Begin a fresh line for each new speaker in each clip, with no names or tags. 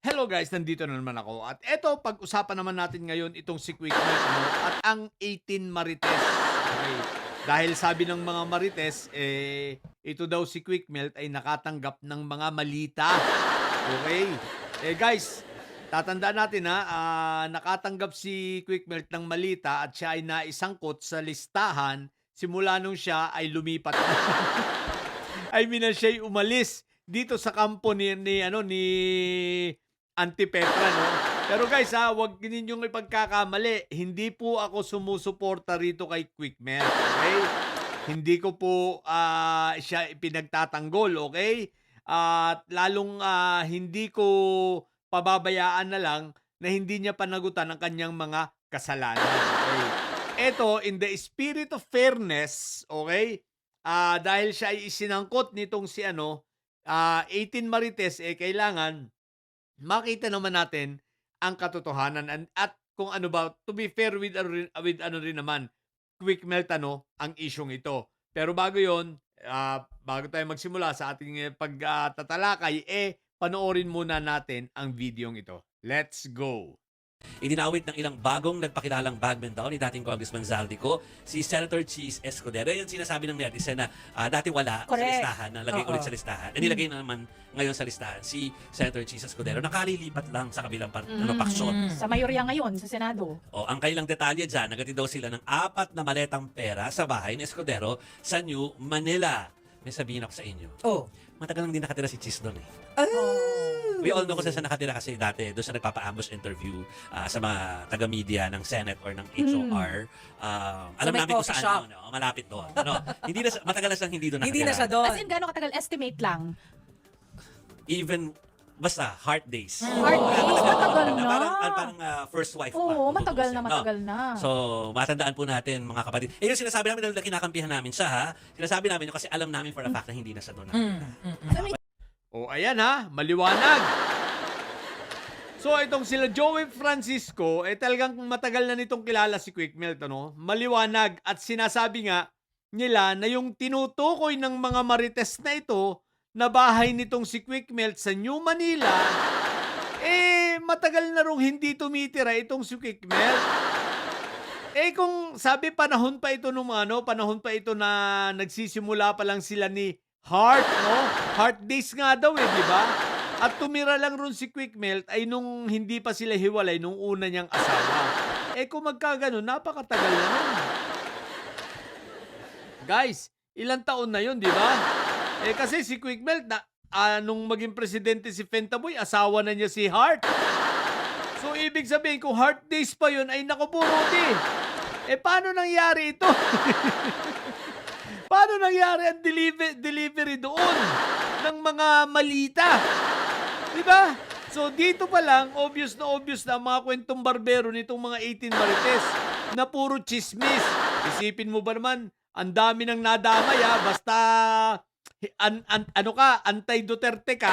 Hello guys, nandito na naman ako. At eto, pag-usapan naman natin ngayon itong si Quick Mart, at ang 18 Marites. Okay. Dahil sabi ng mga Marites, ito daw si Quick Melt ay nakatanggap ng mga malita. Okay. Guys, tatandaan natin nakatanggap si Quick Melt ng malita at siya ay naisangkot sa listahan simula nung siya ay lumipat na. I mean, siya ay umalis dito sa kampo ni Auntie Petra, no? Pero guys, wag ninyong ipagkakamali. Hindi po ako sumusuporta rito kay Quick Melt, okay? Hindi ko po siya ipinagtatanggol, okay? At lalong hindi ko pababayaan na lang na hindi niya panagutan ang kanyang mga kasalanan, okay? Eto, in the spirit of fairness, okay? Dahil siya ay isinangkot nitong si 18 Marites, kailangan makita naman natin ang katotohanan at kung ano ba, to be fair with ano rin naman, Quick Melt ang isyung ito. Pero bago yon, bago tayo magsimula sa ating pagtatalakay, panoorin muna natin ang videong ito. Let's go!
Idinawit ng ilang bagong nagpakilalang bagman daw ni dating Congressman Zaldico, si Senator Cheese Escudero. Yan sinasabi ng netizen na dati wala sa listahan, na lagay ulit sa listahan. Nilagay na naman ngayon sa listahan si Senator Cheese Escudero. Nakalilipat lang sa kabilang paksyon.
Sa mayorya ngayon, sa Senado.
Ang kailang detalye dyan, nagati daw sila ng 4 na maletang pera sa bahay ni Escudero sa New Manila. May sabihin ako sa inyo. Matagal nang din nakatira si Cheese doon We all know kung saan nakatira kasi dati doon sa nagpapa-ambush interview sa mga taga-media ng Senate or ng HOR. Alam namin kung saan yun, malapit doon. Hindi na, matagal na siyang hindi doon nakatira.
Hindi na siya doon.
As in, gano'ng katagal? Estimate lang.
Even, basta, heart days.
Heart days? Matagal na.
Parang first wife pa.
Oo, matagal na.
So, matandaan po natin, mga kapatid. Yung sinasabi namin na kinakampihan namin siya, Sinasabi namin yun kasi alam namin for a fact na hindi na siya doon nakatira.
Ayan maliwanag. So, itong sila Joey Francisco, talagang matagal na nitong kilala si Quick Melt, Maliwanag at sinasabi nga nila na yung tinutukoy ng mga Marites na ito na bahay nitong si Quick Melt sa New Manila, matagal na rong hindi tumitira itong si Quick Melt. Kung sabi panahon pa ito panahon pa ito na nagsisimula pa lang sila ni Heart, Heart days nga daw di ba? At tumira lang ron si Quick Melt ay nung hindi pa sila hiwalay nung una niyang asawa. Kung magkaganon, napakatagal na nun. Guys, ilang taon na yun, di ba? Kasi si Quick Melt, nung maging presidente si Fentaboy, asawa na niya si Heart. So, ibig sabihin, kung Heart days pa yun, ay naku po, Rudy. Paano nangyari ito? Paano nangyari ang delivery doon ng mga malita? Diba? So dito pa lang, obvious na ang mga kwentong barbero nitong mga 18 Marites na puro chismis. Isipin mo ba naman, ang dami nang nadamay basta anti-Duterte ka,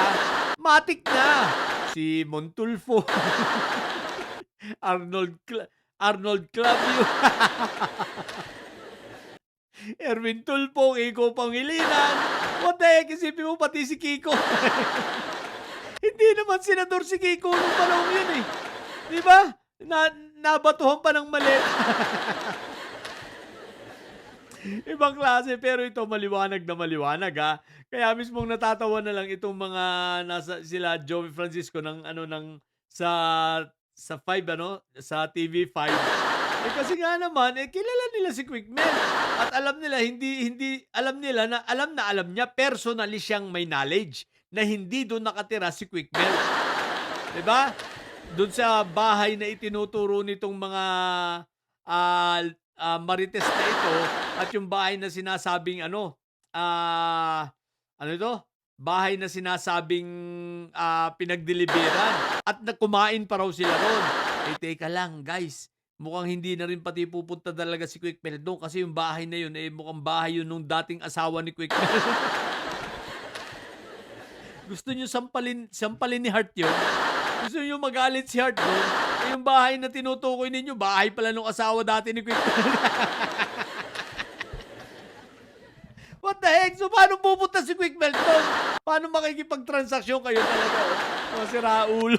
matik na. Si Montulfo, Arnold Clavio, Erwin Tulfo, Kiko Pangilinan. What the heck, isipin mo pati si Kiko. Hindi naman senador si Kiko nung panahon yun Di ba? Nabatuhan pa ng mali. Ibang klase, pero ito maliwanag na maliwanag Kaya mismong natatawa na lang itong mga sila Joey Francisco sa 5 sa TV5. Kasi nga naman, kilala nila si Quick Melt. At alam nila, alam niya, personally siyang may knowledge na hindi doon nakatira si Quick Melt. Diba? Doon sa bahay na itinuturo nitong mga Marites na ito at yung bahay na sinasabing bahay na sinasabing pinagdeliveran at kumain pa raw sila ron. Teka lang, guys. Mukhang hindi na rin pati pupunta talaga si Quick Melt doon kasi yung bahay na yun, mukhang bahay yun nung dating asawa ni Quick Melt. Gusto nyo sampalin ni Heart yun? Gusto nyo magalit si Heart doon? Yung bahay na tinutukoy ninyo, bahay pala nung asawa dati ni Quick Melt. What the the heck? So, paano pupunta si Quick Melt doon? Paano makikipag-transaksyon kayo talaga? O, si Raul.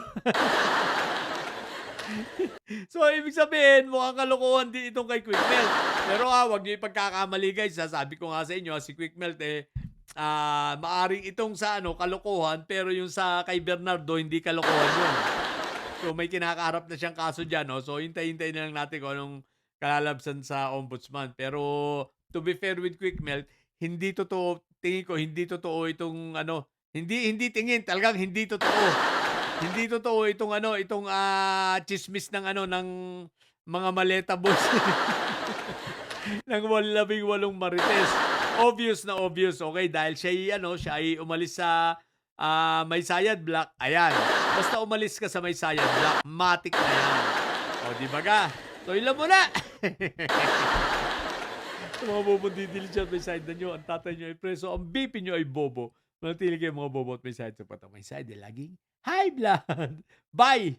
So, ibig sabihin, mukhang kalokohan din itong kay Quick Melt. Pero huwag niyo ipagkakamali guys. Sabi ko nga sa inyo, si Quick Melt maaring itong sa kalokohan, pero yung sa kay Bernardo, hindi kalokohan yun. So, may kinakaharap na siyang kaso dyan. No? So, hintay-hintay na lang natin kung anong kalalabsan sa ombudsman. Pero, to be fair with Quick Melt, hindi totoo, tingin ko, hindi totoo itong hindi tingin, talagang hindi totoo. Hindi totoo itong chismis ng ng mga maleta boss. ng 18 marites. Obvious na obvious, okay? Dahil siya ay umalis sa May Sayad Block. Ayan. Basta umalis ka sa May Sayad Block, matik na yan. O, di ba ka? So, ilan mo na? Sa mga bobo didiligent may side na nyo, ang tatay nyo ay preso, ang BP nyo ay bobo. Manatili kayo mga bobo at may side sa patang may side. Laging high blood. Bye!